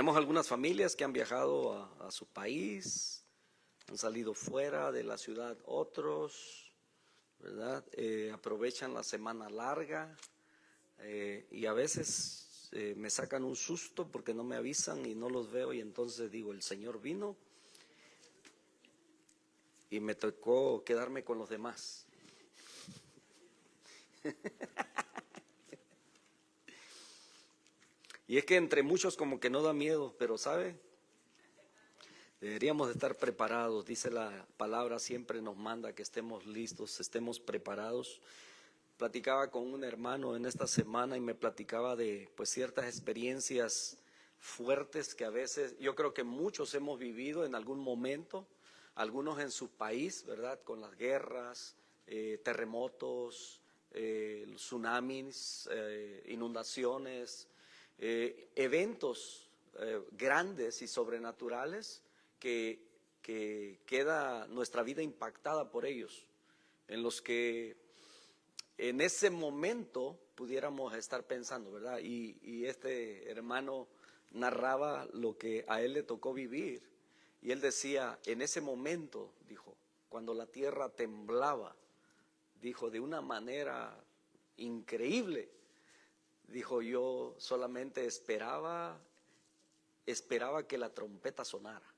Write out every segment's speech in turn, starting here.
Tenemos algunas familias que han viajado a su país, han salido fuera de la ciudad otros, ¿verdad? Aprovechan la semana larga y a veces me sacan un susto porque no me avisan y no los veo y entonces digo, el Señor vino y me tocó quedarme con los demás. Y es que entre muchos como que no da miedo, pero ¿sabe? Deberíamos de estar preparados, dice la palabra, siempre nos manda que estemos listos, estemos preparados. Platicaba con un hermano en esta semana y me platicaba de pues ciertas experiencias fuertes que a veces, yo creo que muchos hemos vivido en algún momento, algunos en su país, ¿verdad? Con las guerras, terremotos, tsunamis, inundaciones, eventos grandes y sobrenaturales que queda nuestra vida impactada por ellos, en los que en ese momento pudiéramos estar pensando, ¿verdad? Y este hermano narraba lo que a él le tocó vivir y él decía, en ese momento, dijo, cuando la tierra temblaba, dijo, de una manera increíble, dijo, yo solamente esperaba que la trompeta sonara.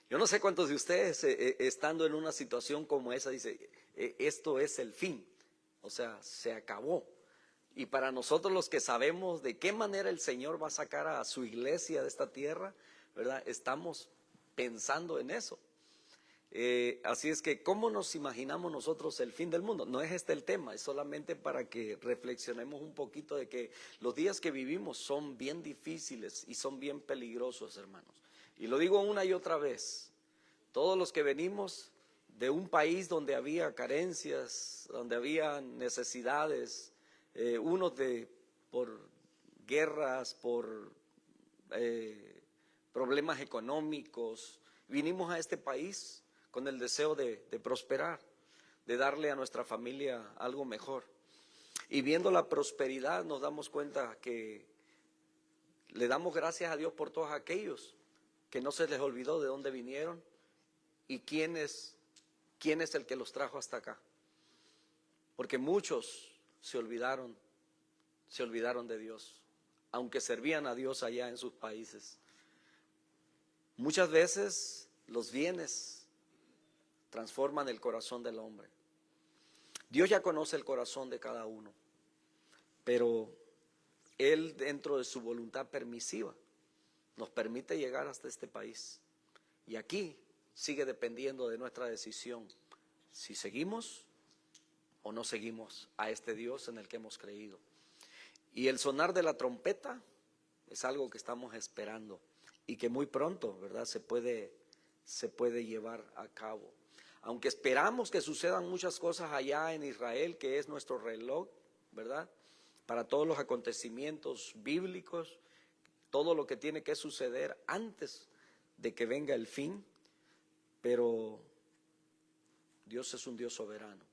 Yo no sé cuántos de ustedes estando en una situación como esa dice, esto es el fin, o sea, se acabó. Y para nosotros los que sabemos de qué manera el Señor va a sacar a su iglesia de esta tierra, ¿verdad? Estamos pensando en eso. Así es que, ¿cómo nos imaginamos nosotros el fin del mundo? No es este el tema, es solamente para que reflexionemos un poquito de que los días que vivimos son bien difíciles y son bien peligrosos, hermanos. Y lo digo una y otra vez, todos los que venimos de un país donde había carencias, donde había necesidades, unos por guerras, por problemas económicos, vinimos a este país con el deseo de prosperar, de darle a nuestra familia algo mejor. Y viendo la prosperidad nos damos cuenta que le damos gracias a Dios por todos aquellos que no se les olvidó de dónde vinieron y quién es el que los trajo hasta acá. Porque muchos se olvidaron de Dios, aunque servían a Dios allá en sus países. Muchas veces los bienes transforman el corazón del hombre. Dios ya conoce el corazón de cada uno, pero Él, dentro de su voluntad permisiva, nos permite llegar hasta este país. Y aquí sigue dependiendo de nuestra decisión, si seguimos o no seguimos a este Dios en el que hemos creído. Y el sonar de la trompeta es algo que estamos esperando y que muy pronto, ¿verdad?, se puede llevar a cabo. Aunque esperamos que sucedan muchas cosas allá en Israel, que es nuestro reloj, ¿verdad?, para todos los acontecimientos bíblicos, todo lo que tiene que suceder antes de que venga el fin, pero Dios es un Dios soberano.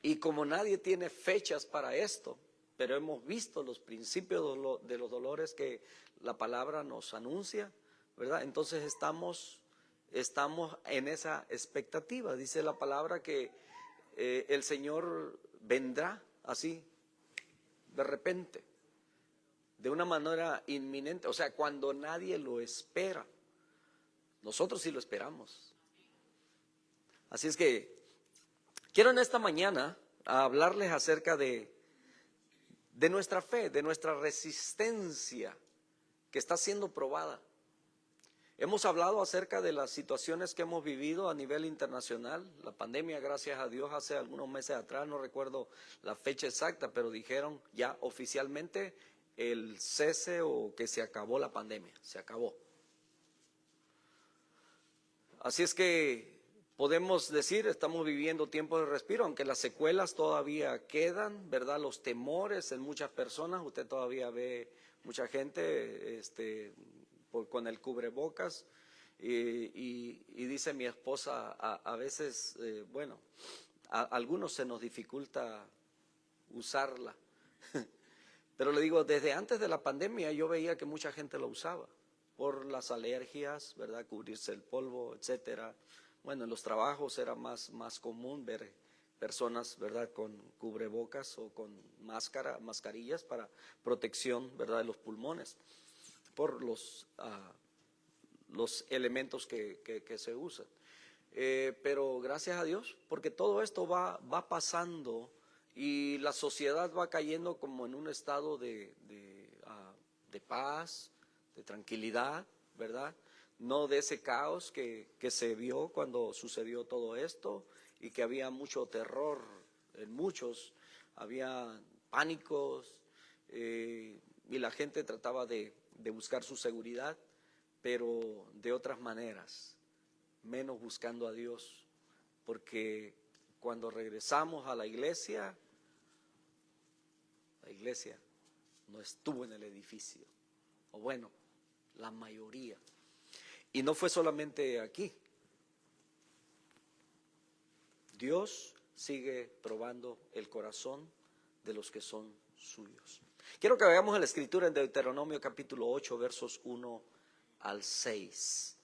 Y como nadie tiene fechas para esto, pero hemos visto los principios de los dolores que la palabra nos anuncia, ¿verdad? Entonces estamos en esa expectativa. Dice la palabra que el Señor vendrá así, de repente, de una manera inminente, o sea, cuando nadie lo espera. Nosotros sí lo esperamos. Así es que quiero en esta mañana hablarles acerca de nuestra fe, de nuestra resistencia que está siendo probada. Hemos hablado acerca de las situaciones que hemos vivido a nivel internacional. La pandemia, gracias a Dios, hace algunos meses atrás, no recuerdo la fecha exacta, pero dijeron ya oficialmente el cese o que se acabó la pandemia, se acabó. Así es que podemos decir, estamos viviendo tiempos de respiro, aunque las secuelas todavía quedan, ¿verdad? Los temores en muchas personas, usted todavía ve mucha gente con el cubrebocas y dice mi esposa, a veces, a algunos se nos dificulta usarla, Pero le digo, desde antes de la pandemia yo veía que mucha gente lo usaba por las alergias, ¿verdad? Cubrirse el polvo, etcétera. Bueno, en los trabajos era más común ver personas, ¿verdad? Con cubrebocas o con mascarillas para protección, ¿verdad? De los pulmones por los elementos que se usan. Pero gracias a Dios, porque todo esto va pasando y la sociedad va cayendo como en un estado de paz, de tranquilidad, ¿verdad? No de ese caos que se vio cuando sucedió todo esto y que había mucho terror en muchos, había pánicos y la gente trataba de buscar su seguridad, pero de otras maneras, menos buscando a Dios, porque cuando regresamos a la iglesia no estuvo en el edificio, o bueno, la mayoría. Y no fue solamente aquí. Dios sigue probando el corazón de los que son suyos. Quiero que veamos la escritura en Deuteronomio capítulo 8, versos 1 al 6.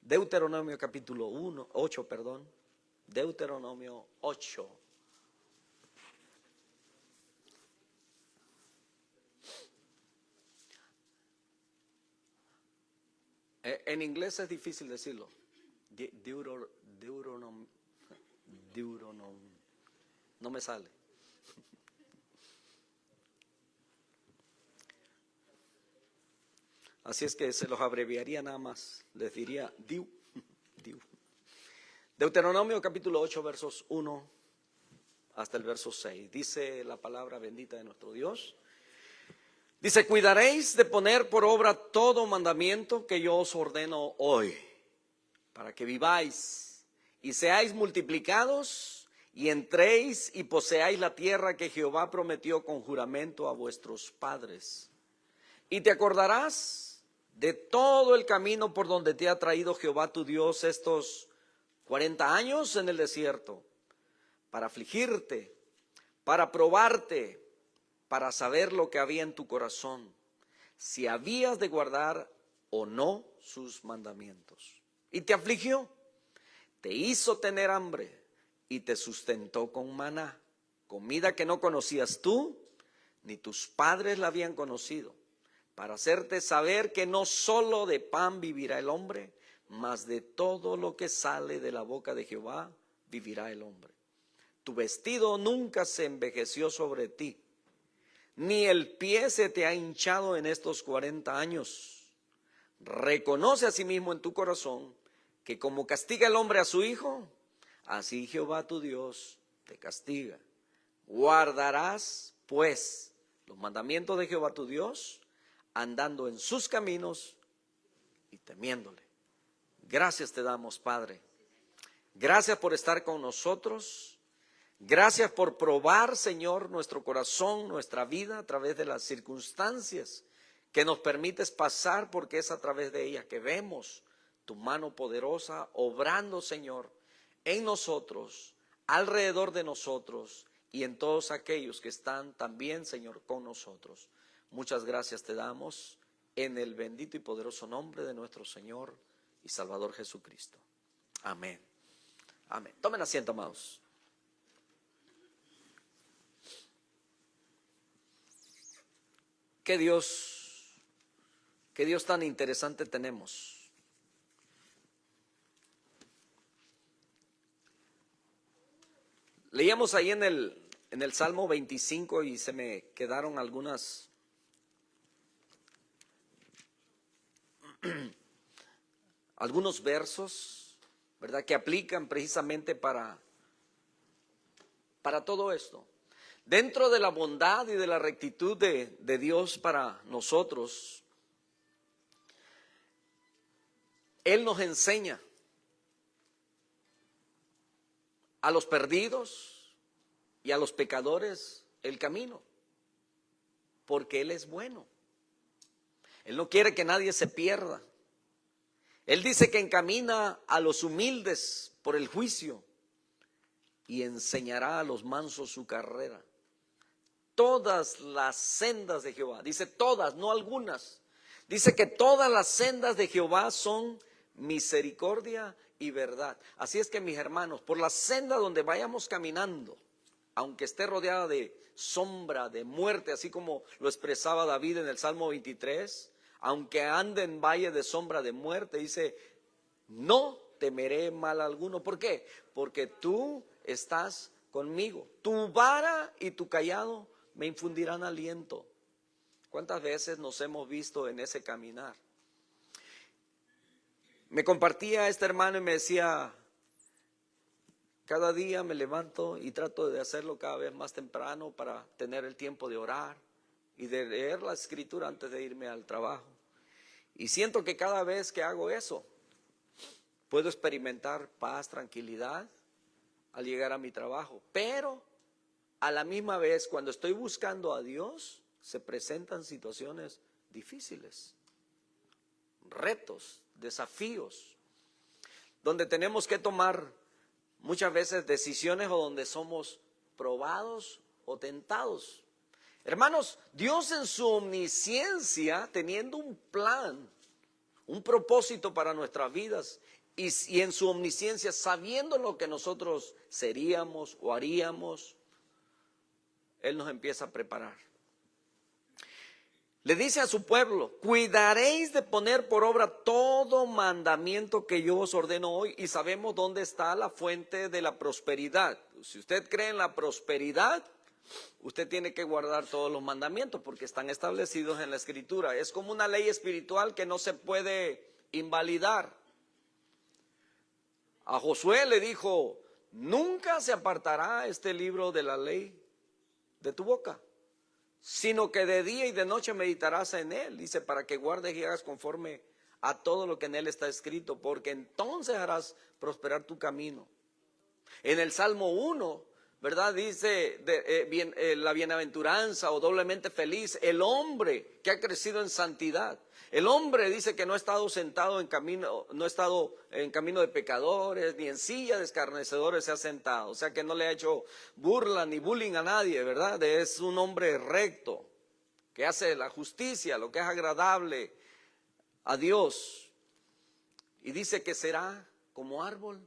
Deuteronomio capítulo 8, Deuteronomio 8. En inglés es difícil decirlo. Deuteronomio. No me sale. Así es que se los abreviaría nada más. Les diría Diu. Deuteronomio capítulo 8, versos 1 hasta el verso 6. Dice la palabra bendita de nuestro Dios. Dice, cuidaréis de poner por obra todo mandamiento que yo os ordeno hoy, para que viváis y seáis multiplicados y entréis y poseáis la tierra que Jehová prometió con juramento a vuestros padres. Y te acordarás de todo el camino por donde te ha traído Jehová tu Dios estos 40 años en el desierto, para afligirte, para probarte, para saber lo que había en tu corazón, si habías de guardar o no sus mandamientos. Y te afligió, te hizo tener hambre y te sustentó con maná, comida que no conocías tú, ni tus padres la habían conocido, para hacerte saber que no solo de pan vivirá el hombre, mas de todo lo que sale de la boca de Jehová vivirá el hombre. Tu vestido nunca se envejeció sobre ti, ni el pie se te ha hinchado en estos 40 años. Reconoce a sí mismo en tu corazón que como castiga el hombre a su hijo, así Jehová tu Dios te castiga. Guardarás, pues, los mandamientos de Jehová tu Dios, andando en sus caminos y temiéndole. Gracias te damos, Padre. Gracias por estar con nosotros. Gracias por probar, Señor, nuestro corazón, nuestra vida a través de las circunstancias que nos permites pasar, porque es a través de ellas que vemos tu mano poderosa obrando, Señor, en nosotros, alrededor de nosotros y en todos aquellos que están también, Señor, con nosotros. Muchas gracias te damos en el bendito y poderoso nombre de nuestro Señor y Salvador Jesucristo. Amén. Amén. Tomen asiento, amados. Qué Dios tan interesante tenemos. Leíamos ahí en el Salmo 25 y se me quedaron algunos versos, ¿verdad?, que aplican precisamente para todo esto. Dentro de la bondad y de la rectitud de Dios para nosotros, Él nos enseña a los perdidos y a los pecadores el camino, porque Él es bueno. Él no quiere que nadie se pierda. Él dice que encamina a los humildes por el juicio y enseñará a los mansos su carrera. todas las sendas de Jehová. Dice todas, no algunas. Dice que todas las sendas de Jehová son misericordia y verdad. Así es que, mis hermanos, por la senda donde vayamos caminando, aunque esté rodeada de sombra, de muerte, así como lo expresaba David en el Salmo 23, aunque ande en valle de sombra de muerte, dice, no temeré mal alguno. ¿Por qué? Porque tú estás conmigo. Tu vara y tu cayado me infundirán aliento. ¿Cuántas veces nos hemos visto en ese caminar? Me compartía este hermano y me decía, cada día me levanto y trato de hacerlo cada vez más temprano para tener el tiempo de orar y de leer la escritura antes de irme al trabajo. Y siento que cada vez que hago eso, puedo experimentar paz, tranquilidad al llegar a mi trabajo. Pero a la misma vez, cuando estoy buscando a Dios, se presentan situaciones difíciles, retos, desafíos, donde tenemos que tomar muchas veces decisiones o donde somos probados o tentados. Hermanos, Dios en su omnisciencia, teniendo un plan, un propósito para nuestras vidas, y en su omnisciencia, sabiendo lo que nosotros seríamos o haríamos, Él nos empieza a preparar. Le dice a su pueblo, cuidaréis de poner por obra todo mandamiento que yo os ordeno hoy. Y sabemos dónde está la fuente de la prosperidad. Si usted cree en la prosperidad, usted tiene que guardar todos los mandamientos porque están establecidos en la Escritura. Es como una ley espiritual que no se puede invalidar. A Josué le dijo, nunca se apartará este libro de la ley de tu boca, sino que de día y de noche meditarás en él. Dice, para que guardes y hagas conforme a todo lo que en él está escrito, porque entonces harás prosperar tu camino. En el Salmo 1, ¿verdad? Dice la bienaventuranza o doblemente feliz el hombre que ha crecido en santidad. El hombre dice que no ha estado sentado en camino, no ha estado en camino de pecadores, ni en silla de escarnecedores se ha sentado. O sea que no le ha hecho burla ni bullying a nadie, ¿verdad? Es un hombre recto, que hace la justicia, lo que es agradable a Dios. Y dice que será como árbol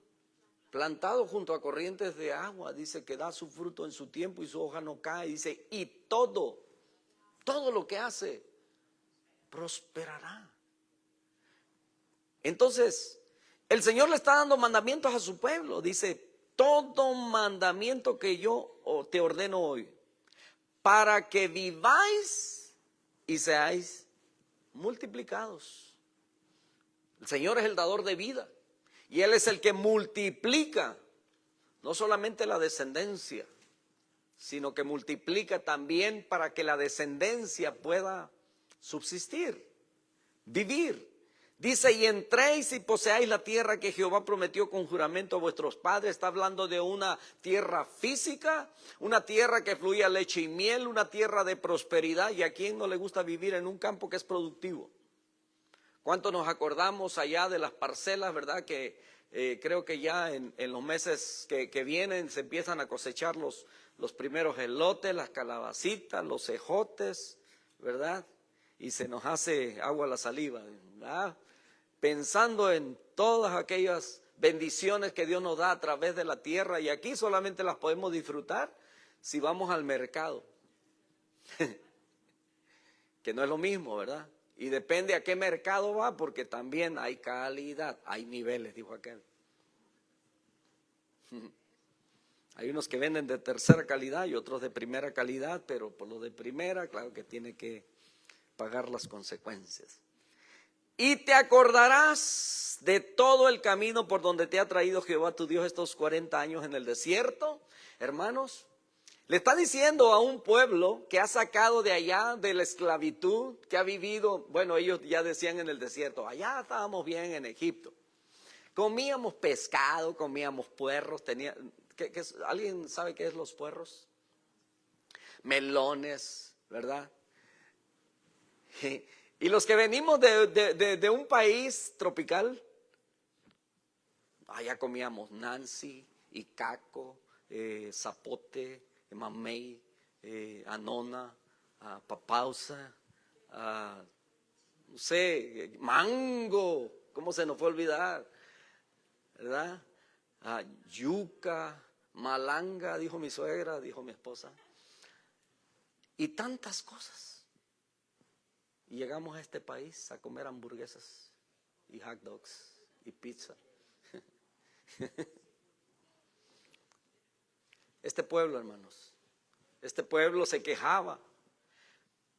plantado junto a corrientes de agua. Dice que da su fruto en su tiempo y su hoja no cae. Dice, y todo lo que hace prosperará. Entonces, el Señor le está dando mandamientos a su pueblo. Dice, todo mandamiento que yo te ordeno hoy, para que viváis y seáis multiplicados. El Señor es el dador de vida y Él es el que multiplica no solamente la descendencia, sino que multiplica también para que la descendencia pueda subsistir, vivir. Dice, y entréis y poseáis la tierra que Jehová prometió con juramento a vuestros padres. Está hablando de una tierra física, una tierra que fluía leche y miel, una tierra de prosperidad. ¿Y a quién no le gusta vivir en un campo que es productivo? ¿Cuánto nos acordamos allá de las parcelas, verdad? Que creo que ya en los meses que vienen se empiezan a cosechar los primeros elotes, las calabacitas, los ejotes, ¿verdad? Y se nos hace agua la saliva, ¿verdad? Pensando en todas aquellas bendiciones que Dios nos da a través de la tierra, y aquí solamente las podemos disfrutar si vamos al mercado, que no es lo mismo, ¿verdad? Y depende a qué mercado va, porque también hay calidad, hay niveles, dijo aquel. Hay unos que venden de tercera calidad y otros de primera calidad, pero por lo de primera, claro que tiene que pagar las consecuencias. Y te acordarás de todo el camino por donde te ha traído Jehová tu Dios estos 40 años en el desierto. Hermanos, le está diciendo a un pueblo que ha sacado de allá de la esclavitud, que ha vivido, bueno, ellos ya decían en el desierto, allá estábamos bien en Egipto. Comíamos pescado, comíamos puerros, ¿alguien sabe qué es los puerros? Melones, ¿verdad? Y los que venimos de un país tropical, allá comíamos nancy, icaco, zapote, mamey, a Nona, a Papausa, a, no sé, Mango, ¿cómo se nos fue a olvidar? ¿Verdad? A Yuca, Malanga, dijo mi suegra, dijo mi esposa. Y tantas cosas. Y llegamos a este país a comer hamburguesas y hot dogs y pizza. Este pueblo, hermanos, este pueblo se quejaba,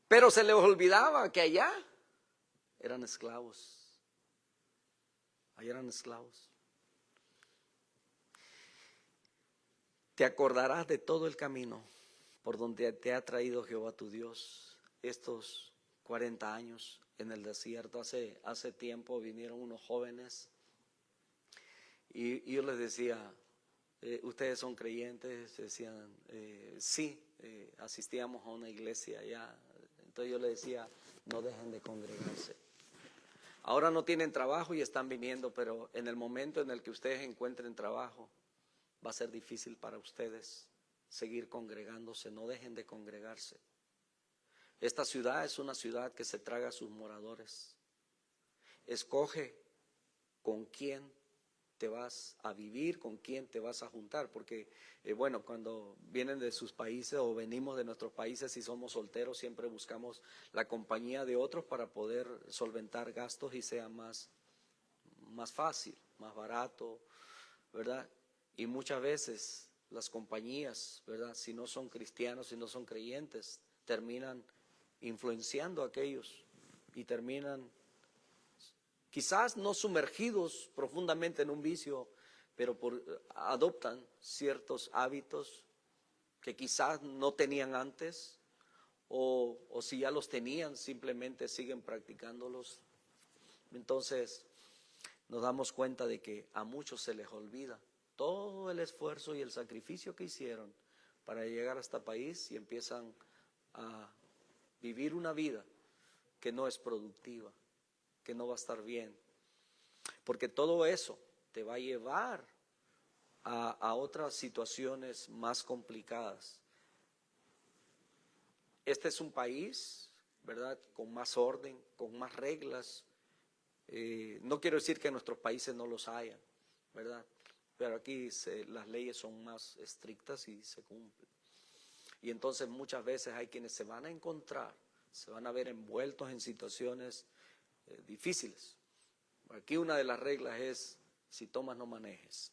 pero se les olvidaba que allá eran esclavos. Allá eran esclavos. Te acordarás de todo el camino por donde te ha traído Jehová tu Dios estos 40 años en el desierto. Hace tiempo vinieron unos jóvenes y yo les decía, ¿ustedes son creyentes? Decían, sí, asistíamos a una iglesia allá. Entonces yo les decía, no dejen de congregarse. Ahora no tienen trabajo y están viniendo, pero en el momento en el que ustedes encuentren trabajo, va a ser difícil para ustedes seguir congregándose. No dejen de congregarse. Esta ciudad es una ciudad que se traga a sus moradores. Escoge con quién te vas a vivir, con quién te vas a juntar, porque bueno, cuando vienen de sus países o venimos de nuestros países y somos solteros, siempre buscamos la compañía de otros para poder solventar gastos y sea más fácil, más barato, ¿verdad? Y muchas veces las compañías, ¿verdad?, si no son cristianos, si no son creyentes, terminan influenciando a aquellos y terminan quizás no sumergidos profundamente en un vicio, pero adoptan ciertos hábitos que quizás no tenían antes o si ya los tenían simplemente siguen practicándolos. Entonces nos damos cuenta de que a muchos se les olvida todo el esfuerzo y el sacrificio que hicieron para llegar a este país y empiezan a vivir una vida que no es productiva, que no va a estar bien, porque todo eso te va a llevar a otras situaciones más complicadas. Este es un país, ¿verdad?, con más orden, con más reglas. No quiero decir que en nuestros países no los hayan, ¿verdad?, pero aquí las leyes son más estrictas y se cumplen. Y entonces muchas veces hay quienes se van a encontrar, se van a ver envueltos en situaciones difíciles. Aquí una de las reglas es, si tomas no manejes.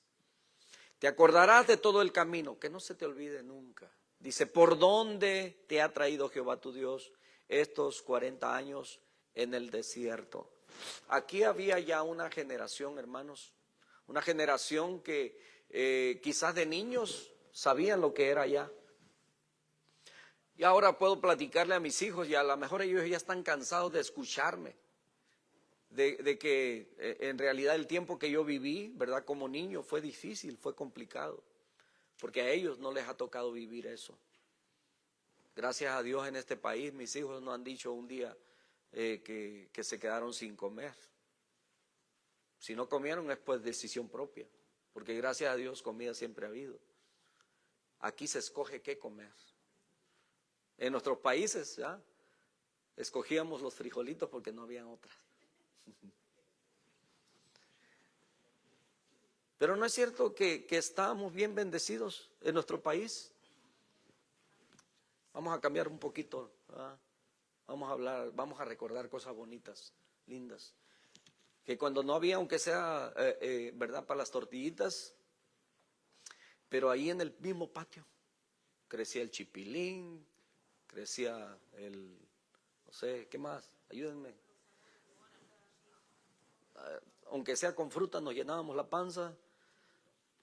Te acordarás de todo el camino, que no se te olvide nunca. Dice, ¿por dónde te ha traído Jehová tu Dios estos 40 años en el desierto? Aquí había ya una generación, hermanos, una generación que quizás de niños sabían lo que era allá. Y ahora puedo platicarle a mis hijos y a lo mejor ellos ya están cansados de escucharme. De que en realidad el tiempo que yo viví, ¿verdad?, como niño fue difícil, fue complicado, porque a ellos no les ha tocado vivir eso. Gracias a Dios en este país mis hijos no han dicho un día que se quedaron sin comer. Si no comieron es pues decisión propia, porque gracias a Dios comida siempre ha habido. Aquí se escoge qué comer. En nuestros países ya escogíamos los frijolitos porque no habían otras. Pero no es cierto que estamos bien bendecidos en nuestro país. Vamos a cambiar un poquito, ¿verdad? Vamos a recordar cosas bonitas, lindas. Que cuando no había, aunque sea, ¿verdad?, para las tortillitas, pero ahí en el mismo patio crecía el chipilín, crecía el, no sé, ¿qué más? Ayúdenme. Aunque sea con fruta, nos llenábamos la panza,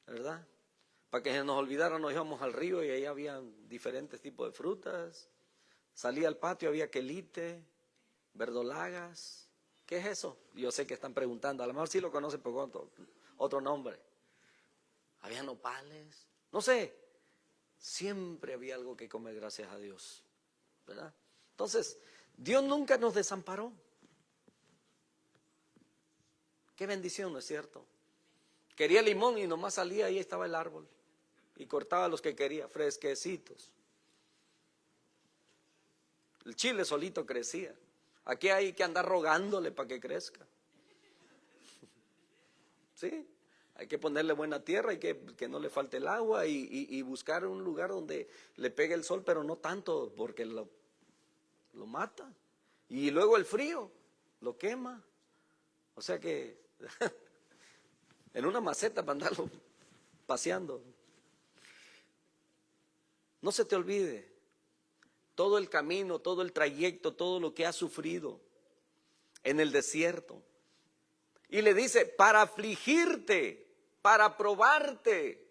¿verdad? Para que se nos olvidara, nos íbamos al río y ahí había diferentes tipos de frutas. Salía al patio, había quelite, verdolagas. ¿Qué es eso? Yo sé que están preguntando, a lo mejor sí lo conocen por otro nombre. Había nopales, no sé. Siempre había algo que comer, gracias a Dios, ¿verdad? Entonces, Dios nunca nos desamparó. Qué bendición, ¿no es cierto? Quería limón y nomás salía, ahí estaba el árbol. Y cortaba los que quería, fresquecitos. El chile solito crecía. Aquí hay que andar rogándole para que crezca. ¿Sí? Hay que ponerle buena tierra, hay que no le falte el agua y buscar un lugar donde le pegue el sol, pero no tanto porque lo mata. Y luego el frío lo quema. O sea que en una maceta para andarlo paseando. No se te olvide todo el camino, todo el trayecto, todo lo que has sufrido en el desierto. Y le dice, para afligirte, para probarte.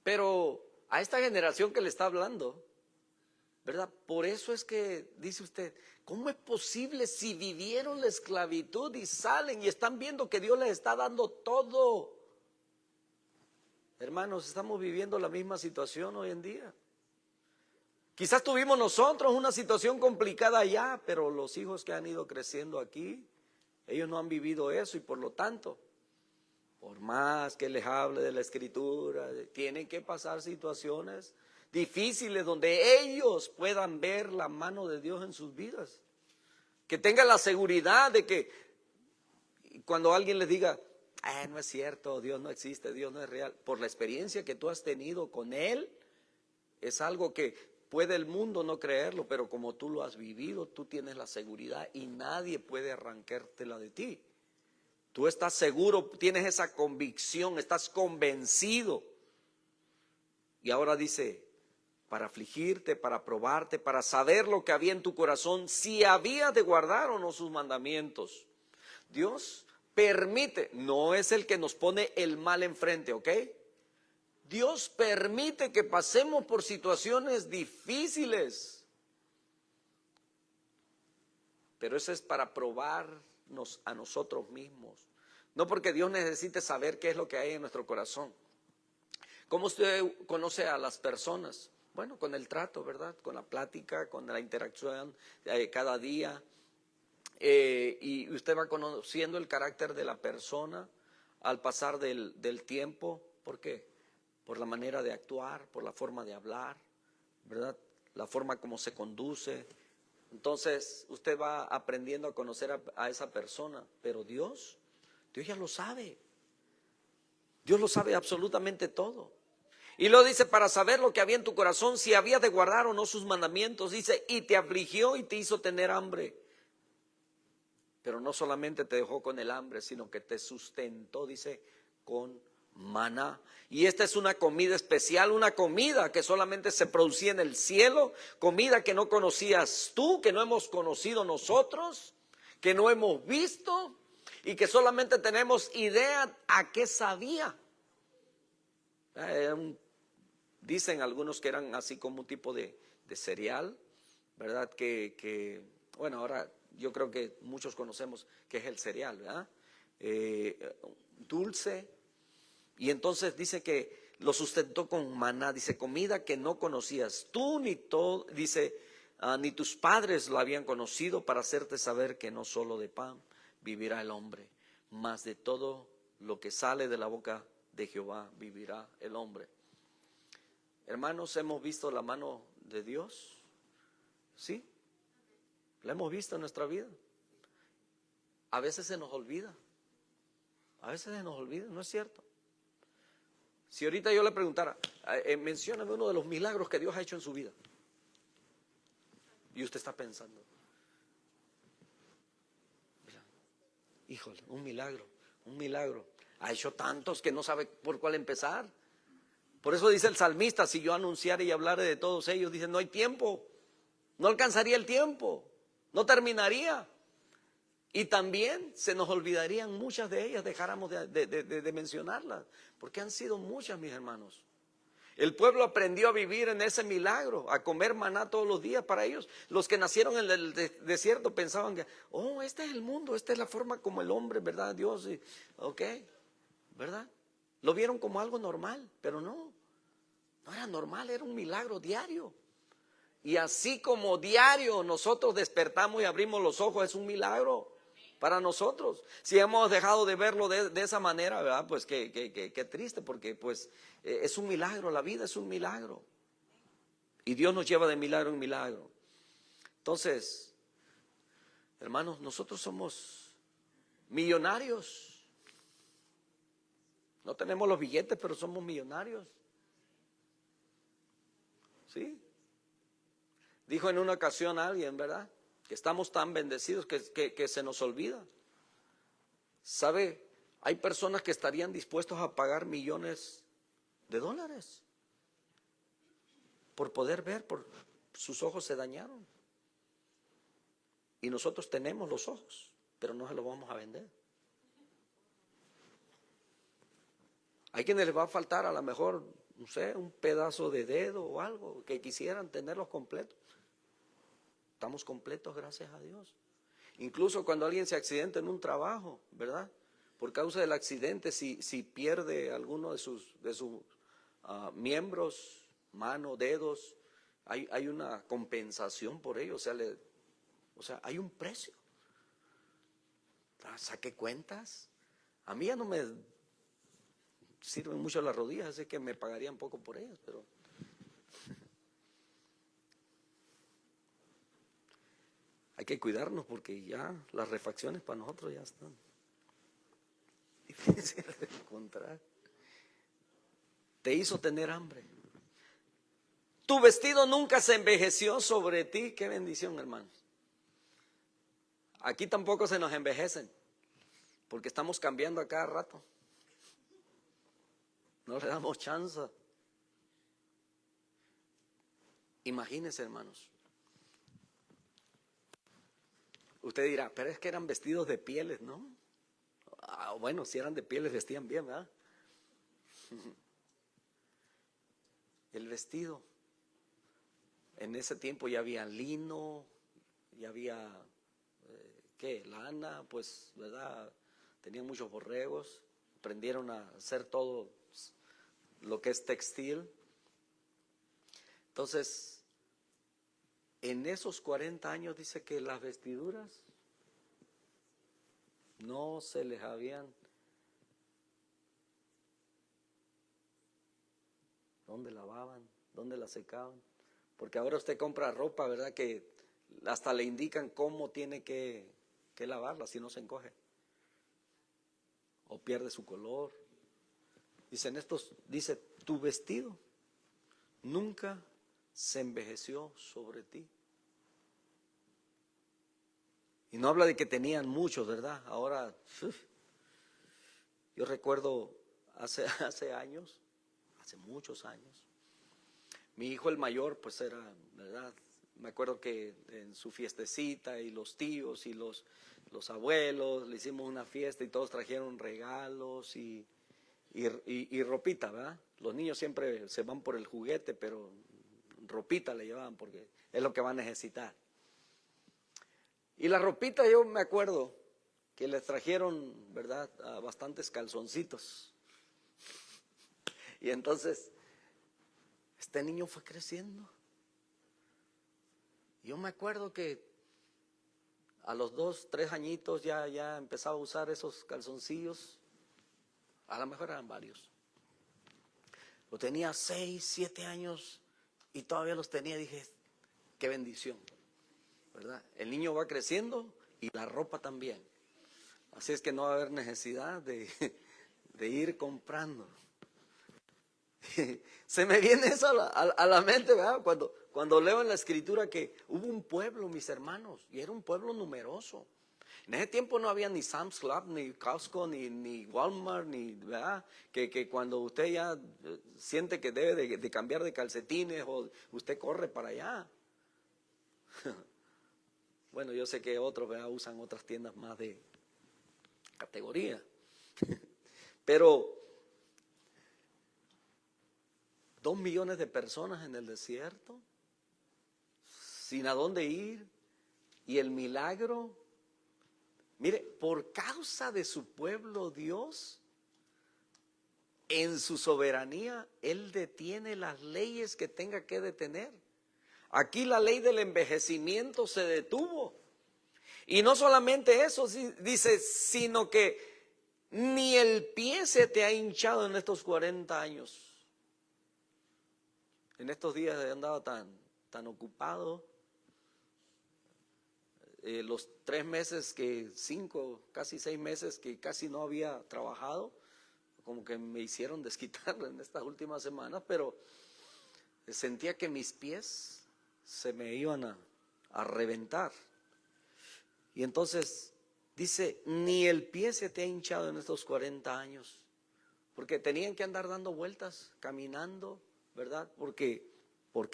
Pero a esta generación que le está hablando, ¿verdad? Por eso es que dice usted, ¿cómo es posible si vivieron la esclavitud y salen y están viendo que Dios les está dando todo? Hermanos, estamos viviendo la misma situación hoy en día. Quizás tuvimos nosotros una situación complicada allá, pero los hijos que han ido creciendo aquí, ellos no han vivido eso y por lo tanto, por más que les hable de la Escritura, tienen que pasar situaciones difíciles donde ellos puedan ver la mano de Dios en sus vidas. Que tengan la seguridad de que cuando alguien les diga, no es cierto, Dios no existe, Dios no es real, por la experiencia que tú has tenido con Él, es algo que puede el mundo no creerlo, pero como tú lo has vivido, tú tienes la seguridad y nadie puede arrancártela de ti. Tú estás seguro, tienes esa convicción, estás convencido. Y ahora dice, para afligirte, para probarte, para saber lo que había en tu corazón, si había de guardar o no sus mandamientos. Dios permite, no es el que nos pone el mal enfrente, ¿ok? Dios permite que pasemos por situaciones difíciles, pero eso es para probarnos a nosotros mismos, no porque Dios necesite saber qué es lo que hay en nuestro corazón. ¿Cómo usted conoce a las personas? Bueno, con el trato, ¿verdad? Con la plática, con la interacción cada día. Y usted va conociendo el carácter de la persona al pasar del tiempo. ¿Por qué? Por la manera de actuar, por la forma de hablar, ¿verdad? La forma como se conduce. Entonces usted va aprendiendo a conocer a esa persona, pero Dios ya lo sabe. Dios lo sabe absolutamente todo. Y lo dice para saber lo que había en tu corazón, si había de guardar o no sus mandamientos. Dice, y te afligió y te hizo tener hambre. Pero no solamente te dejó con el hambre, sino que te sustentó, dice, con maná. Y esta es una comida especial, una comida que solamente se producía en el cielo, comida que no conocías tú, que no hemos conocido nosotros, que no hemos visto y que solamente tenemos idea a qué sabía. Dicen algunos que eran así como un tipo de cereal, ¿verdad? Bueno, ahora yo creo que muchos conocemos qué es el cereal, ¿verdad? Dulce. Y entonces dice que lo sustentó con maná, dice, comida que no conocías tú dice, ni tus padres lo habían conocido, para hacerte saber que no solo de pan vivirá el hombre, mas de todo lo que sale de la boca de Jehová vivirá el hombre. Hermanos, ¿hemos visto la mano de Dios? ¿Sí? La hemos visto en nuestra vida. A veces se nos olvida. ¿No es cierto? Si ahorita yo le preguntara, mencióname uno de los milagros que Dios ha hecho en su vida. Y usted está pensando, híjole, un milagro. Ha hecho tantos que no sabe por cuál empezar. Por eso dice el salmista, si yo anunciara y hablara de todos ellos, dice, no hay tiempo, no alcanzaría el tiempo, no terminaría. Y también se nos olvidarían muchas de ellas, dejáramos de mencionarlas, porque han sido muchas, mis hermanos. El pueblo aprendió a vivir en ese milagro, a comer maná todos los días. Para ellos, los que nacieron en el desierto pensaban que, este es el mundo, esta es la forma como el hombre, ¿verdad? Dios, ok, ¿verdad? Lo vieron como algo normal, pero no era normal, era un milagro diario. Y así como diario nosotros despertamos y abrimos los ojos, es un milagro para nosotros. Si hemos dejado de verlo de esa manera, ¿verdad? Pues qué triste, porque pues es un milagro, la vida es un milagro. Y Dios nos lleva de milagro en milagro. Entonces, hermanos, nosotros somos millonarios. No tenemos los billetes, pero somos millonarios. ¿Sí? Dijo en una ocasión alguien, ¿verdad? Que estamos tan bendecidos que se nos olvida. ¿Sabe? Hay personas que estarían dispuestos a pagar millones de dólares por poder ver, por sus ojos se dañaron. Y nosotros tenemos los ojos, pero no se los vamos a vender. Hay quienes les va a faltar a lo mejor, no sé, un pedazo de dedo o algo, que quisieran tenerlos completos. Estamos completos, gracias a Dios. Incluso cuando alguien se accidenta en un trabajo, ¿verdad? Por causa del accidente, si pierde alguno de sus miembros, mano, dedos, hay una compensación por ello. O sea, hay un precio. Saqué cuentas. A mí ya no me sirven mucho las rodillas, así que me pagarían poco por ellas, pero hay que cuidarnos porque ya las refacciones para nosotros ya están difíciles de encontrar. Te hizo tener hambre. Tu vestido nunca se envejeció sobre ti. Qué bendición, hermanos. Aquí tampoco se nos envejecen, porque estamos cambiando a cada rato. No le damos chance. Imagínense, hermanos. Usted dirá, pero es que eran vestidos de pieles, ¿no? Bueno, si eran de pieles vestían bien, ¿verdad? El vestido. En ese tiempo ya había lino, ya había, lana, pues, ¿verdad? Tenían muchos borregos, aprendieron a hacer todo lo que es textil. Entonces, en esos 40 años dice que las vestiduras no se les habían. ¿Dónde lavaban? ¿Dónde la secaban? Porque ahora usted compra ropa, ¿verdad? Que hasta le indican cómo tiene que lavarla, si no se encoge o pierde su color. Dice, tu vestido nunca se envejeció sobre ti. Y no habla de que tenían muchos, ¿verdad? Ahora, yo recuerdo hace años, hace muchos años, mi hijo el mayor, pues era, ¿verdad? Me acuerdo que en su fiestecita y los tíos y los abuelos, le hicimos una fiesta y todos trajeron regalos y ropita, ¿verdad? Los niños siempre se van por el juguete, pero ropita le llevaban porque es lo que van a necesitar. Y la ropita, yo me acuerdo que les trajeron, ¿verdad?, bastantes calzoncitos. Y entonces, este niño fue creciendo. Yo me acuerdo que a los 2, 3 añitos ya empezaba a usar esos calzoncillos. A lo mejor eran varios. Lo tenía 6, 7 años y todavía los tenía. Dije, qué bendición, ¿verdad? El niño va creciendo y la ropa también. Así es que no va a haber necesidad de ir comprando. Se me viene eso a la mente, ¿verdad? Cuando leo en la escritura que hubo un pueblo, mis hermanos, y era un pueblo numeroso. En ese tiempo no había ni Sam's Club, ni Costco, ni Walmart, ¿verdad? Que cuando usted ya siente que debe de cambiar de calcetines, o usted corre para allá. Bueno, yo sé que otros, ¿verdad?, usan otras tiendas más de categoría. Pero 2 millones de personas en el desierto, sin a dónde ir, y el milagro. Mire, por causa de su pueblo Dios, en su soberanía, Él detiene las leyes que tenga que detener. Aquí la ley del envejecimiento se detuvo. Y no solamente eso, dice, sino que ni el pie se te ha hinchado en estos 40 años. En estos días he andado tan ocupado los 3 meses casi 6 meses que casi no había trabajado, como que me hicieron desquitar en estas últimas semanas, pero sentía que mis pies se me iban a reventar. Y entonces dice, ni el pie se te ha hinchado en estos 40 años, porque tenían que andar dando vueltas, caminando, ¿verdad? Porque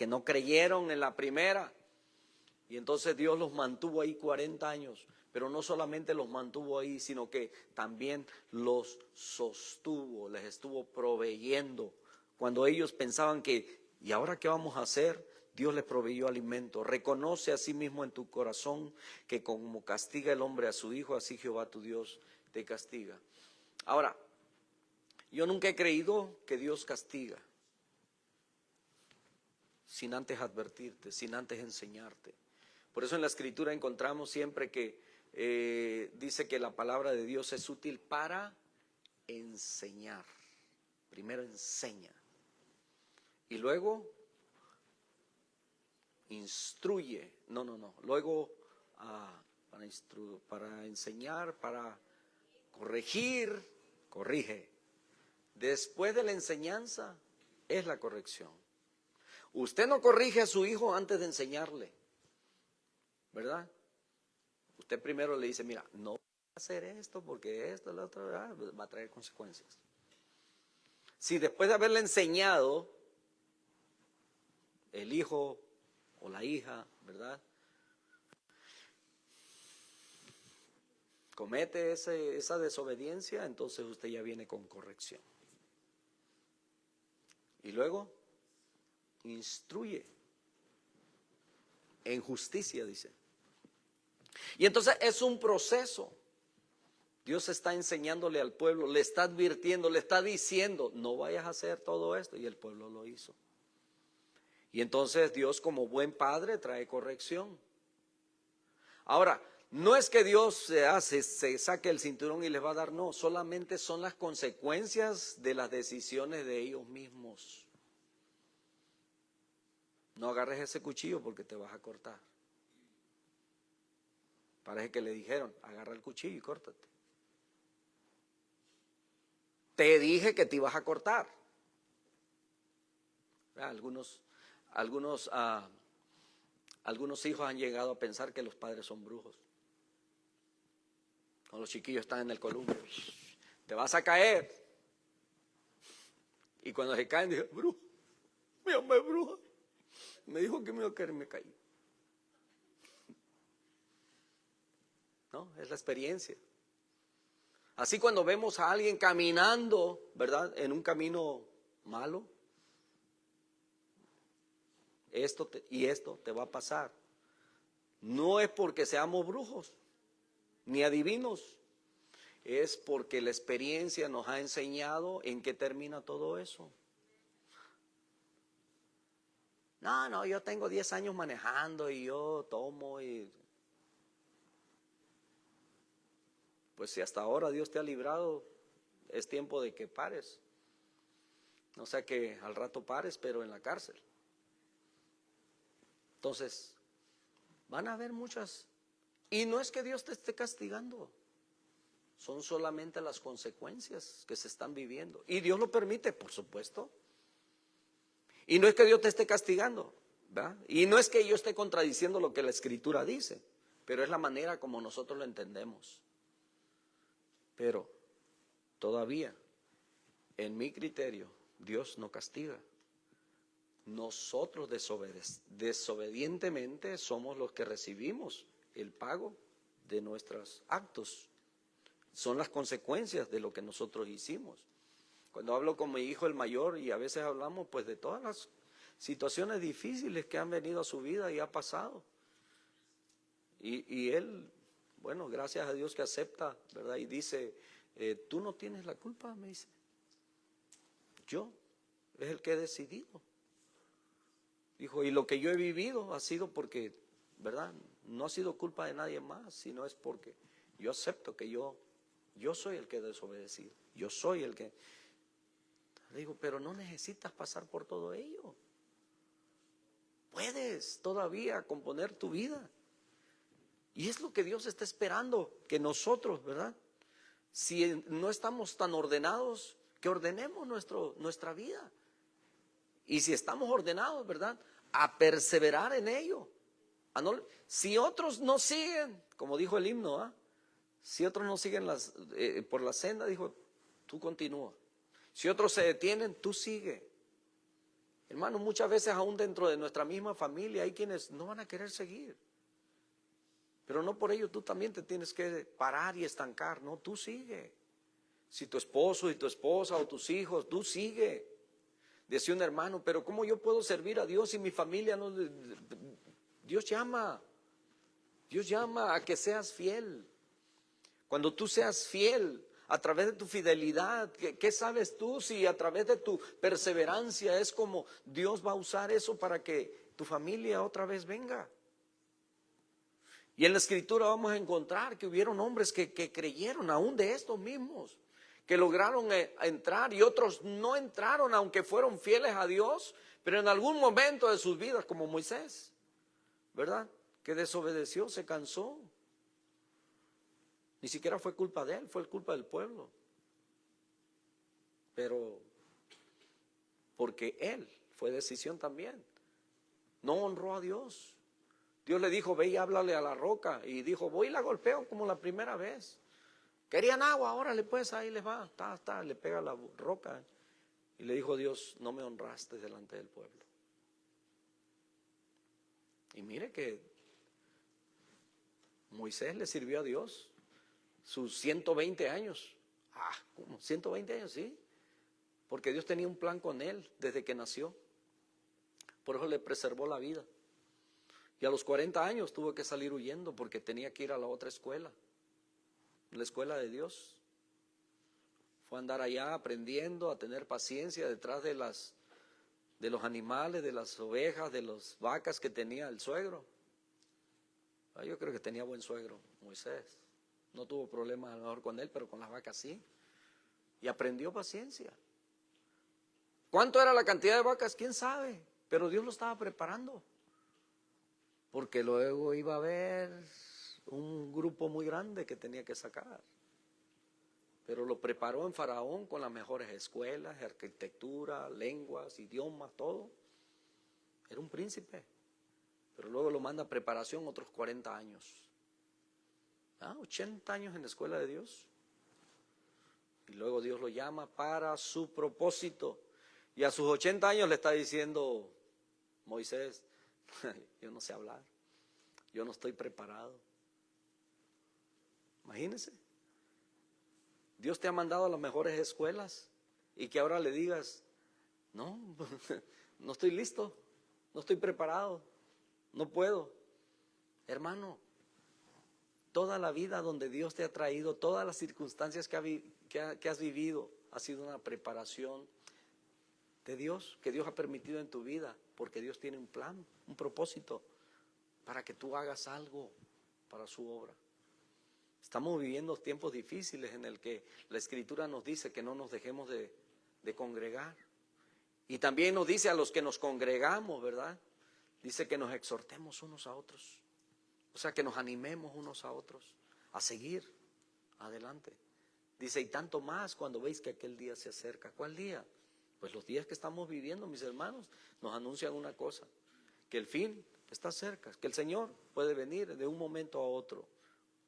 no creyeron en la primera. Y entonces Dios los mantuvo ahí 40 años, pero no solamente los mantuvo ahí, sino que también los sostuvo, les estuvo proveyendo. Cuando ellos pensaban que, ¿y ahora qué vamos a hacer? Dios les proveyó alimento. Reconoce a sí mismo en tu corazón que como castiga el hombre a su hijo, así Jehová tu Dios te castiga. Ahora, yo nunca he creído que Dios castiga sin antes advertirte, sin antes enseñarte. Por eso en la Escritura encontramos siempre que dice que la palabra de Dios es útil para enseñar. Primero enseña y luego instruye. Luego para enseñar, para corregir, corrige. Después de la enseñanza es la corrección. Usted no corrige a su hijo antes de enseñarle, ¿verdad? Usted primero le dice, mira, no voy a hacer esto porque esto, lo otro, va a traer consecuencias. Si después de haberle enseñado, el hijo o la hija, ¿verdad?, comete esa desobediencia, entonces usted ya viene con corrección. Y luego, instruye en justicia, dice. Y entonces es un proceso. Dios está enseñándole al pueblo, le está advirtiendo, le está diciendo, no vayas a hacer todo esto, y el pueblo lo hizo. Y entonces Dios, como buen padre, trae corrección. Ahora, no es que Dios se saque el cinturón y les va a dar, no, solamente son las consecuencias de las decisiones de ellos mismos. No agarres ese cuchillo porque te vas a cortar. Parece que le dijeron, agarra el cuchillo y córtate. Te dije que te ibas a cortar. Algunos hijos han llegado a pensar que los padres son brujos. Cuando los chiquillos están en el columpio, te vas a caer. Y cuando se caen, dicen, brujo, mi mamá es bruja. Me dijo que me iba a caer y me caí. No, es la experiencia. Así cuando vemos a alguien caminando, ¿verdad?, en un camino malo, esto te va a pasar. No es porque seamos brujos ni adivinos, es porque la experiencia nos ha enseñado en qué termina todo eso. No, yo tengo 10 años manejando y yo tomo y... Pues si hasta ahora Dios te ha librado, es tiempo de que pares. No sea que al rato pares, pero en la cárcel. Entonces, van a haber muchas. Y no es que Dios te esté castigando. Son solamente las consecuencias que se están viviendo. Y Dios lo permite, por supuesto. Y no es que Dios te esté castigando, ¿verdad? Y no es que yo esté contradiciendo lo que la Escritura dice, pero es la manera como nosotros lo entendemos. Pero todavía, en mi criterio, Dios no castiga. Nosotros desobedientemente somos los que recibimos el pago de nuestros actos. Son las consecuencias de lo que nosotros hicimos. Cuando hablo con mi hijo el mayor y a veces hablamos pues de todas las situaciones difíciles que han venido a su vida y ha pasado. Y él, bueno, gracias a Dios que acepta, ¿verdad? Y dice, tú no tienes la culpa, me dice. Yo es el que he decidido. Dijo, y lo que yo he vivido ha sido porque, ¿verdad?, no ha sido culpa de nadie más, sino es porque yo acepto que yo soy el que he desobedecido. Yo soy el que... Le digo, pero no necesitas pasar por todo ello. Puedes todavía componer tu vida. Y es lo que Dios está esperando, que nosotros, ¿verdad? Si no estamos tan ordenados, que ordenemos nuestra vida. Y si estamos ordenados, ¿verdad? A perseverar en ello. Si otros no siguen, como dijo el himno, ¿ah? Si otros no siguen por la senda, dijo, tú continúa. Si otros se detienen, tú sigue. Hermano, muchas veces aún dentro de nuestra misma familia hay quienes no van a querer seguir. Pero no por ello tú también te tienes que parar y estancar. No, tú sigue. Si tu esposo y tu esposa o tus hijos, tú sigue. Decía un hermano, pero ¿cómo yo puedo servir a Dios si mi familia no? Dios llama a que seas fiel. Cuando tú seas fiel a través de tu fidelidad, ¿qué sabes tú si a través de tu perseverancia es como Dios va a usar eso para que tu familia otra vez venga? Y en la Escritura vamos a encontrar que hubieron hombres que creyeron aún de estos mismos, que lograron entrar y otros no entraron aunque fueron fieles a Dios, pero en algún momento de sus vidas, como Moisés, ¿verdad? Que desobedeció, se cansó. Ni siquiera fue culpa de él, fue culpa del pueblo. Pero porque él fue decisión también. No honró a Dios. Dios le dijo, ve y háblale a la roca. Y dijo, voy y la golpeo como la primera vez. Querían agua, órale pues, ahí les va. Le pega la roca. Y le dijo Dios, no me honraste delante del pueblo. Y mire que Moisés le sirvió a Dios sus 120 años. ¿Cómo? 120 años, sí. Porque Dios tenía un plan con él desde que nació. Por eso le preservó la vida. Y a los 40 años tuvo que salir huyendo porque tenía que ir a la otra escuela, la escuela de Dios. Fue a andar allá aprendiendo a tener paciencia detrás de los animales, de las ovejas, de las vacas que tenía el suegro. Yo creo que tenía buen suegro, Moisés. No tuvo problemas a lo mejor con él, pero con las vacas sí. Y aprendió paciencia. ¿Cuánto era la cantidad de vacas? ¿Quién sabe? Pero Dios lo estaba preparando. Porque luego iba a haber un grupo muy grande que tenía que sacar. Pero lo preparó en Faraón con las mejores escuelas, arquitectura, lenguas, idiomas, todo. Era un príncipe. Pero luego lo manda a preparación otros 40 años. 80 años en la escuela de Dios. Y luego Dios lo llama para su propósito. Y a sus 80 años le está diciendo, Moisés, yo no sé hablar, yo no estoy preparado. Imagínense, Dios te ha mandado a las mejores escuelas y que ahora le digas, no, no estoy listo, no estoy preparado, no puedo. Hermano, toda la vida donde Dios te ha traído, todas las circunstancias que has vivido, ha sido una preparación de Dios, que Dios ha permitido en tu vida, porque Dios tiene un plan, un propósito, para que tú hagas algo para su obra. Estamos viviendo tiempos difíciles en el que la Escritura nos dice que no nos dejemos de congregar. Y también nos dice a los que nos congregamos, ¿verdad? Dice que nos exhortemos unos a otros. O sea, que nos animemos unos a otros a seguir adelante. Dice, y tanto más cuando veis que aquel día se acerca. ¿Cuál día? Pues los días que estamos viviendo, mis hermanos, nos anuncian una cosa, que el fin está cerca, que el Señor puede venir de un momento a otro.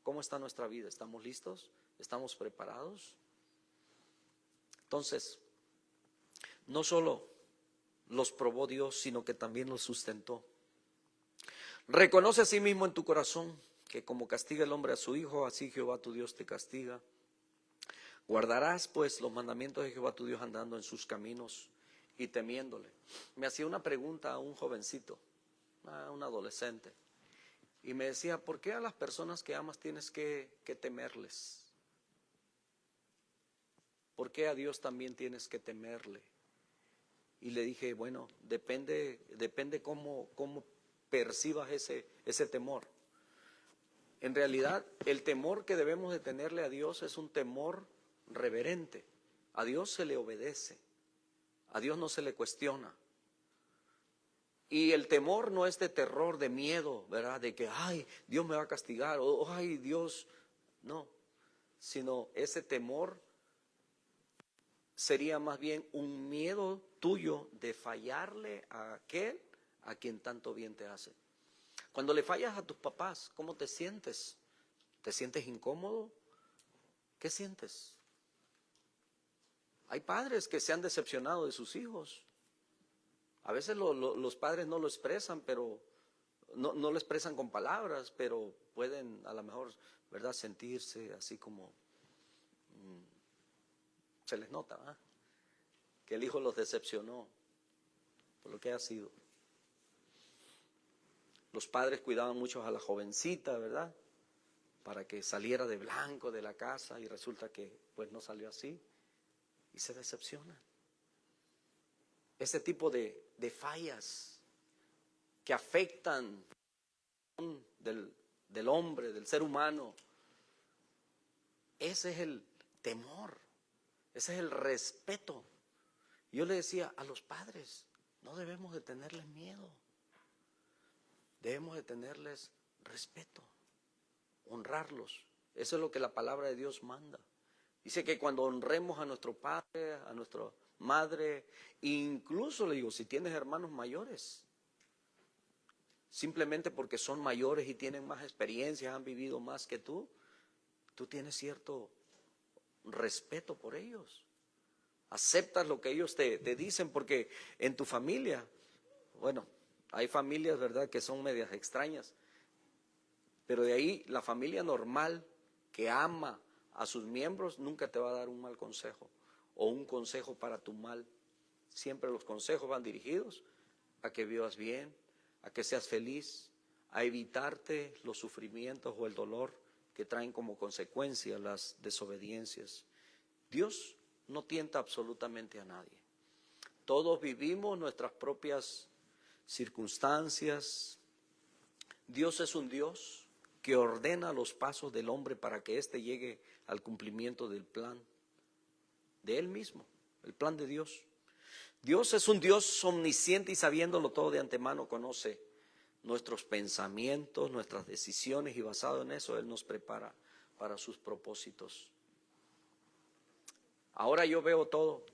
¿Cómo está nuestra vida? ¿Estamos listos? ¿Estamos preparados? Entonces, no solo los probó Dios, sino que también los sustentó. Reconoce a sí mismo en tu corazón que como castiga el hombre a su hijo, así Jehová tu Dios te castiga. Guardarás pues los mandamientos de Jehová tu Dios andando en sus caminos y temiéndole. Me hacía una pregunta a un jovencito, a un adolescente, y me decía, ¿por qué a las personas que amas tienes que temerles? ¿Por qué a Dios también tienes que temerle? Y le dije, bueno, depende cómo percibas ese temor. En realidad, el temor que debemos de tenerle a Dios es un temor reverente. A Dios se le obedece, a Dios no se le cuestiona. Y el temor no es de terror, de miedo, ¿verdad? De que, ay, Dios me va a castigar, o ay, Dios, no. Sino ese temor sería más bien un miedo tuyo de fallarle a aquel a quien tanto bien te hace. Cuando le fallas a tus papás, ¿cómo te sientes? ¿Te sientes incómodo? ¿Qué sientes? Hay padres que se han decepcionado de sus hijos. A veces los padres no lo expresan, pero no lo expresan con palabras, pero pueden a lo mejor, ¿verdad?, sentirse así como se les nota, ¿verdad?, que el hijo los decepcionó por lo que ha sido. Los padres cuidaban mucho a la jovencita, ¿verdad?, para que saliera de blanco de la casa, y resulta que pues no salió así y se decepciona. Ese tipo de fallas que afectan del hombre, del ser humano, ese es el temor, ese es el respeto. Yo le decía a los padres, no debemos de tenerles miedo, debemos de tenerles respeto, honrarlos. Eso es lo que la palabra de Dios manda. Dice que cuando honremos a nuestro padre, a nuestra madre, incluso le digo, si tienes hermanos mayores, simplemente porque son mayores y tienen más experiencia, han vivido más que tú tienes cierto respeto por ellos. Aceptas lo que ellos te dicen, porque en tu familia, bueno, hay familias, ¿verdad?, que son medias extrañas, pero de ahí la familia normal que ama a sus miembros nunca te va a dar un mal consejo o un consejo para tu mal. Siempre los consejos van dirigidos a que vivas bien, a que seas feliz, a evitarte los sufrimientos o el dolor que traen como consecuencia las desobediencias. Dios no tienta absolutamente a nadie. Todos vivimos nuestras propias circunstancias. Dios es un Dios que ordena los pasos del hombre para que éste llegue al cumplimiento del plan de Él mismo, el plan de Dios. Dios es un Dios omnisciente y sabiéndolo todo de antemano conoce nuestros pensamientos, nuestras decisiones, y basado en eso Él nos prepara para sus propósitos. Ahora yo veo todo.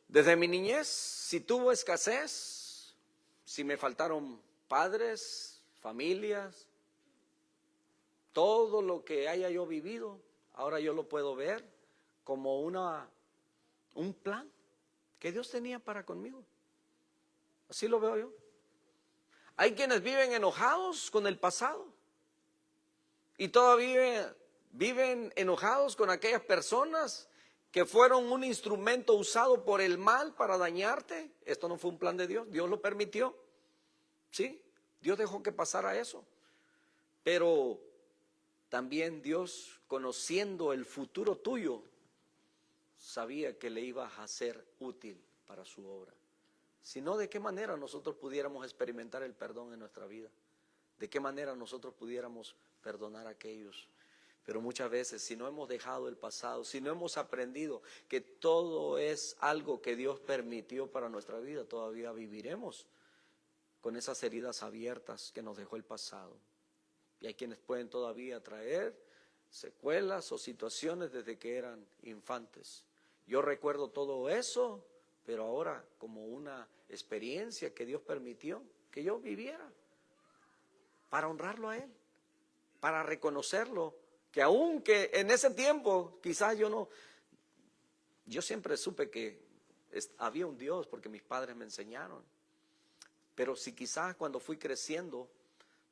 Desde mi niñez, si tuvo escasez, si me faltaron padres, familias, todo lo que haya yo vivido, ahora yo lo puedo ver como un plan que Dios tenía para conmigo. Así lo veo yo. Hay quienes viven enojados con el pasado y todavía viven enojados con aquellas personas que fueron un instrumento usado por el mal para dañarte. Esto no fue un plan de Dios, Dios lo permitió. ¿Sí? Dios dejó que pasara eso. Pero también Dios, conociendo el futuro tuyo, sabía que le ibas a ser útil para su obra. Si no, ¿de qué manera nosotros pudiéramos experimentar el perdón en nuestra vida? ¿De qué manera nosotros pudiéramos perdonar a aquellos? Pero muchas veces, si no hemos dejado el pasado, si no hemos aprendido que todo es algo que Dios permitió para nuestra vida, todavía viviremos con esas heridas abiertas que nos dejó el pasado. Y hay quienes pueden todavía traer secuelas o situaciones desde que eran infantes. Yo recuerdo todo eso, pero ahora como una experiencia que Dios permitió que yo viviera para honrarlo a Él, para reconocerlo, que aunque en ese tiempo quizás yo siempre supe que había un Dios porque mis padres me enseñaron, pero si quizás cuando fui creciendo,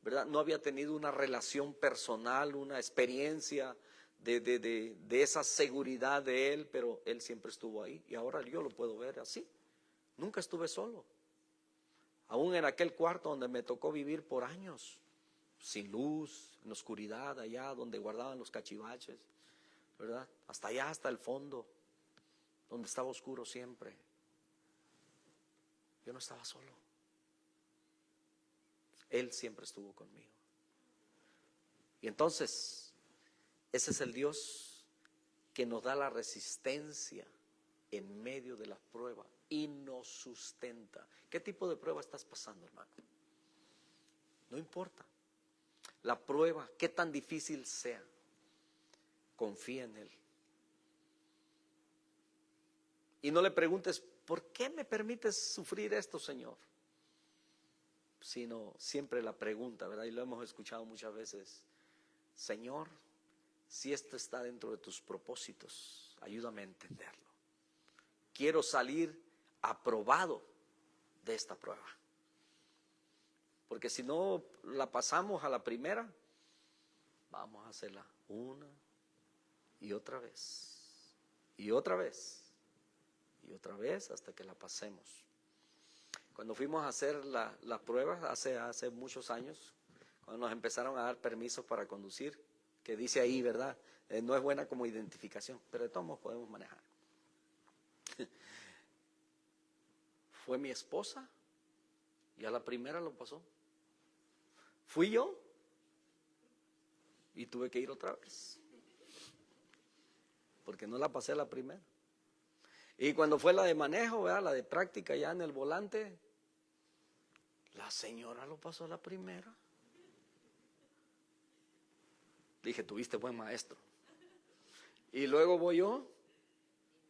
¿verdad?, no había tenido una relación personal, una experiencia de esa seguridad de Él, pero Él siempre estuvo ahí y ahora yo lo puedo ver así. Nunca estuve solo, aún en aquel cuarto donde me tocó vivir por años, sin luz, en oscuridad, allá donde guardaban los cachivaches, ¿verdad? Hasta allá, hasta el fondo, donde estaba oscuro siempre. Yo no estaba solo. Él siempre estuvo conmigo. Y entonces, ese es el Dios que nos da la resistencia en medio de las pruebas y nos sustenta. ¿Qué tipo de prueba estás pasando, hermano? No importa. La prueba, qué tan difícil sea, confía en Él. Y no le preguntes, ¿por qué me permites sufrir esto, Señor? Sino siempre la pregunta, ¿verdad? Y lo hemos escuchado muchas veces. Señor, si esto está dentro de tus propósitos, ayúdame a entenderlo. Quiero salir aprobado de esta prueba. Porque si no la pasamos a la primera, vamos a hacerla una y otra vez. Y otra vez. Y otra vez hasta que la pasemos. Cuando fuimos a hacer las pruebas hace muchos años, cuando nos empezaron a dar permisos para conducir, que dice ahí, ¿verdad? No es buena como identificación, pero de todos modos podemos manejar. Fue mi esposa y a la primera lo pasó. Fui yo y tuve que ir otra vez, porque no la pasé a la primera. Y cuando fue la de manejo, ¿verdad? La de práctica ya en el volante, la señora lo pasó a la primera. Dije, tuviste buen maestro. Y luego voy yo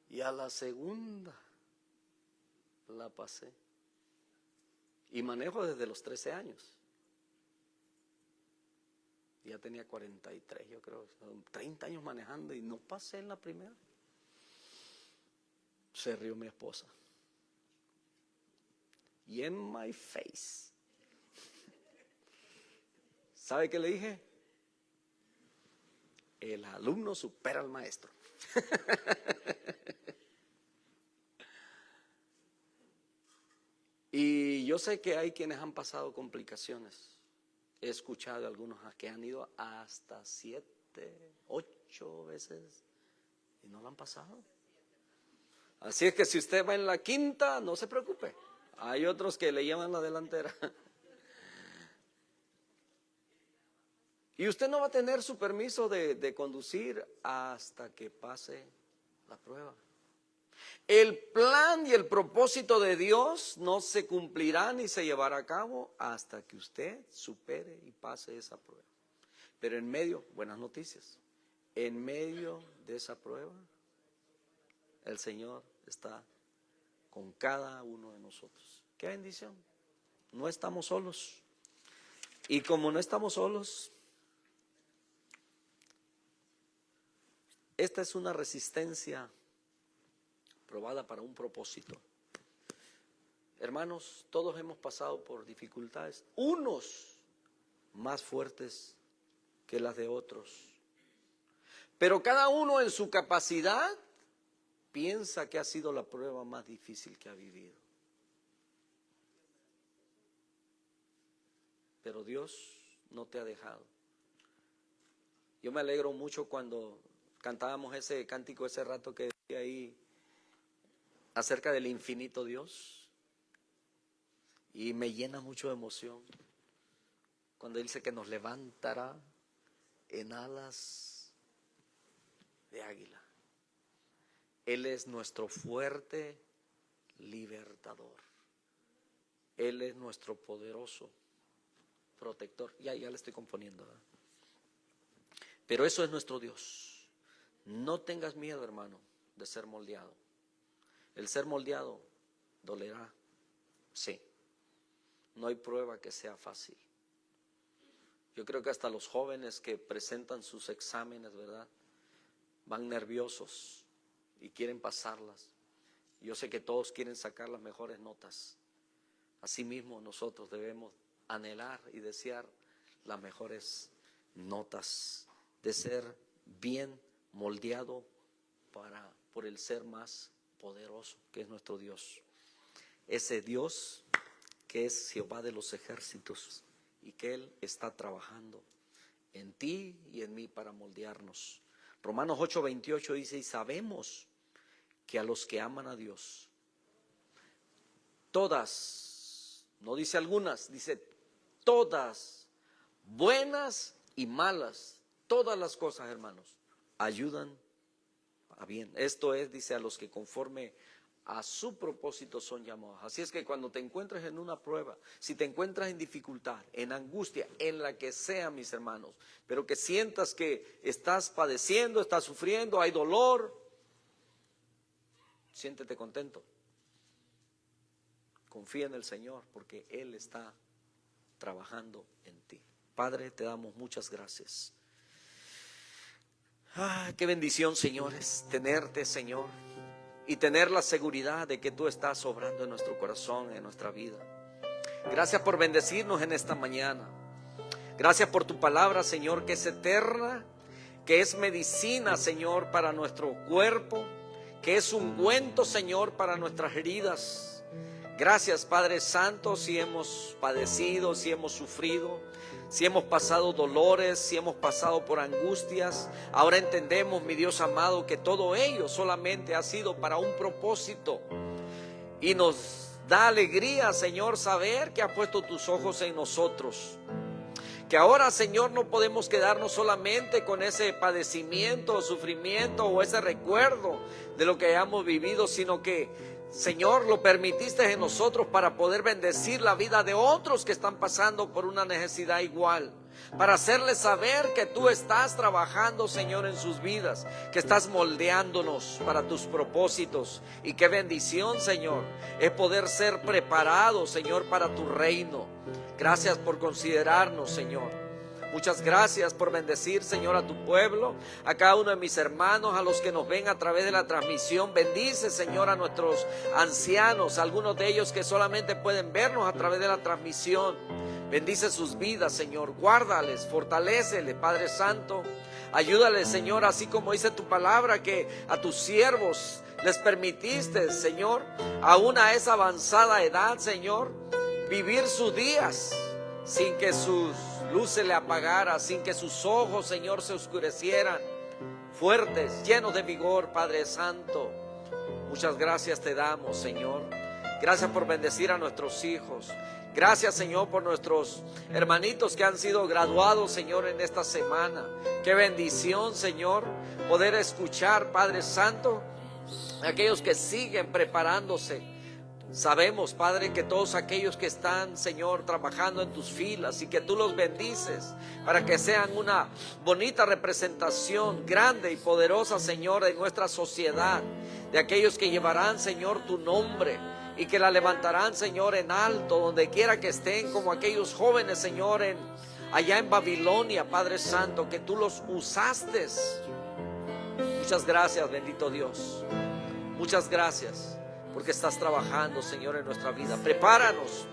y a la segunda la pasé. Y manejo desde los 13 años. Ya tenía 43, yo creo, 30 años manejando y no pasé en la primera. Se rió mi esposa. Y en my face. ¿Sabe qué le dije? El alumno supera al maestro. Y yo sé que hay quienes han pasado complicaciones. He escuchado de algunos que han ido hasta 7, 8 veces y no lo han pasado. Así es que si usted va en la quinta, no se preocupe. Hay otros que le llevan la delantera. Y usted no va a tener su permiso de conducir hasta que pase la prueba. El plan y el propósito de Dios no se cumplirá ni se llevará a cabo hasta que usted supere y pase esa prueba. Pero en medio, buenas noticias, en medio de esa prueba, el Señor está con cada uno de nosotros. ¡Qué bendición! No estamos solos. Y como no estamos solos, esta es una resistencia probada para un propósito. Hermanos, todos hemos pasado por dificultades, unos más fuertes que las de otros. Pero cada uno en su capacidad piensa que ha sido la prueba más difícil que ha vivido. Pero Dios no te ha dejado. Yo me alegro mucho cuando cantábamos ese cántico ese rato que decía ahí acerca del infinito Dios, y me llena mucho de emoción cuando dice que nos levantará en alas de águila. Él es nuestro fuerte libertador. Él es nuestro poderoso protector. Ya le estoy componiendo, ¿verdad? Pero eso es nuestro Dios. No tengas miedo, hermano, de ser moldeado. El ser moldeado dolerá, sí. No hay prueba que sea fácil. Yo creo que hasta los jóvenes que presentan sus exámenes, ¿verdad?, van nerviosos y quieren pasarlas. Yo sé que todos quieren sacar las mejores notas. Asimismo, nosotros debemos anhelar y desear las mejores notas, de ser bien moldeado por el ser más poderoso, que es nuestro Dios. Ese Dios que es Jehová de los ejércitos y que Él está trabajando en ti y en mí para moldearnos. Romanos 8:28 dice, y sabemos que a los que aman a Dios, todas, no dice algunas, dice todas, buenas y malas, todas las cosas, hermanos, ayudan a bien. Esto es, dice, a los que conforme a su propósito son llamados. Así es que cuando te encuentres en una prueba, si te encuentras en dificultad, en angustia, en la que sea, mis hermanos, pero que sientas que estás padeciendo, estás sufriendo, hay dolor, siéntete contento. Confía en el Señor porque Él está trabajando en ti. Padre, te damos muchas gracias. Qué bendición, señores, tenerte, Señor, y tener la seguridad de que tú estás obrando en nuestro corazón, en nuestra vida. Gracias por bendecirnos en esta mañana. Gracias por tu palabra, Señor, que es eterna, que es medicina, Señor, para nuestro cuerpo, que es ungüento, Señor, para nuestras heridas. Gracias, Padre Santo, si hemos padecido, si hemos sufrido, si hemos pasado dolores, si hemos pasado por angustias. Ahora entendemos, mi Dios amado, que todo ello solamente ha sido para un propósito. Y nos da alegría, Señor, saber que has puesto tus ojos en nosotros. Que ahora, Señor, no podemos quedarnos solamente con ese padecimiento, sufrimiento o ese recuerdo de lo que hayamos vivido, sino que, Señor, lo permitiste en nosotros para poder bendecir la vida de otros que están pasando por una necesidad igual. Para hacerles saber que tú estás trabajando, Señor, en sus vidas, que estás moldeándonos para tus propósitos. Y qué bendición, Señor, es poder ser preparados, Señor, para tu reino. Gracias por considerarnos, Señor. Muchas gracias por bendecir, Señor, a tu pueblo, a cada uno de mis hermanos, a los que nos ven a través de la transmisión. Bendice, Señor, a nuestros ancianos, algunos de ellos que solamente pueden vernos a través de la transmisión. Bendice sus vidas, Señor. Guárdales, fortaléceles, Padre Santo. Ayúdales, Señor, así como dice tu palabra, que a tus siervos les permitiste, Señor, aún a esa avanzada edad, Señor, vivir sus días sin que sus luz se le apagara, sin que sus ojos, Señor, se oscurecieran, fuertes, llenos de vigor, Padre Santo. Muchas gracias te damos, Señor. Gracias por bendecir a nuestros hijos. Gracias, Señor, por nuestros hermanitos que han sido graduados, Señor, en esta semana. Qué bendición, Señor, poder escuchar, Padre Santo, a aquellos que siguen preparándose. Sabemos, Padre, que todos aquellos que están, Señor, trabajando en tus filas y que tú los bendices para que sean una bonita representación grande y poderosa, Señor, en nuestra sociedad, de aquellos que llevarán, Señor, tu nombre y que la levantarán, Señor, en alto, donde quiera que estén, como aquellos jóvenes, Señor, allá en Babilonia, Padre Santo, que tú los usaste. Muchas gracias, bendito Dios. Muchas gracias. Porque estás trabajando, Señor, en nuestra vida. Prepáranos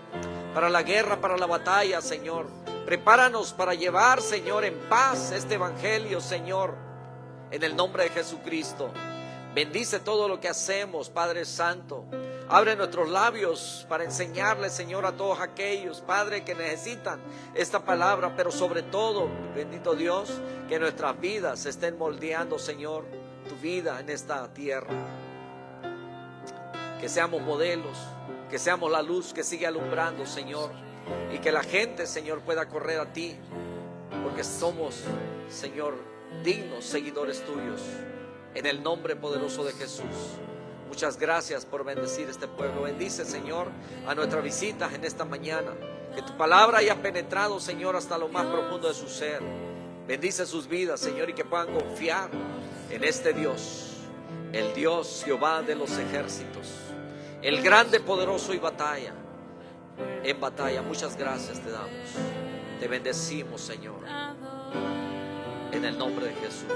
para la guerra, para la batalla, Señor. Prepáranos para llevar, Señor, en paz este evangelio, Señor, en el nombre de Jesucristo. Bendice todo lo que hacemos, Padre Santo. Abre nuestros labios para enseñarle, Señor, a todos aquellos, Padre, que necesitan esta palabra. Pero sobre todo, bendito Dios, que nuestras vidas estén moldeando, Señor, tu vida en esta tierra. Que seamos modelos, que seamos la luz que sigue alumbrando, Señor. Y que la gente, Señor, pueda correr a ti. Porque somos, Señor, dignos seguidores tuyos. En el nombre poderoso de Jesús. Muchas gracias por bendecir este pueblo. Bendice, Señor, a nuestras visitas en esta mañana. Que tu palabra haya penetrado, Señor, hasta lo más profundo de su ser. Bendice sus vidas, Señor, y que puedan confiar en este Dios. El Dios Jehová de los ejércitos. El grande, poderoso y batalla. En batalla. Muchas gracias te damos. Te bendecimos, Señor. En el nombre de Jesús.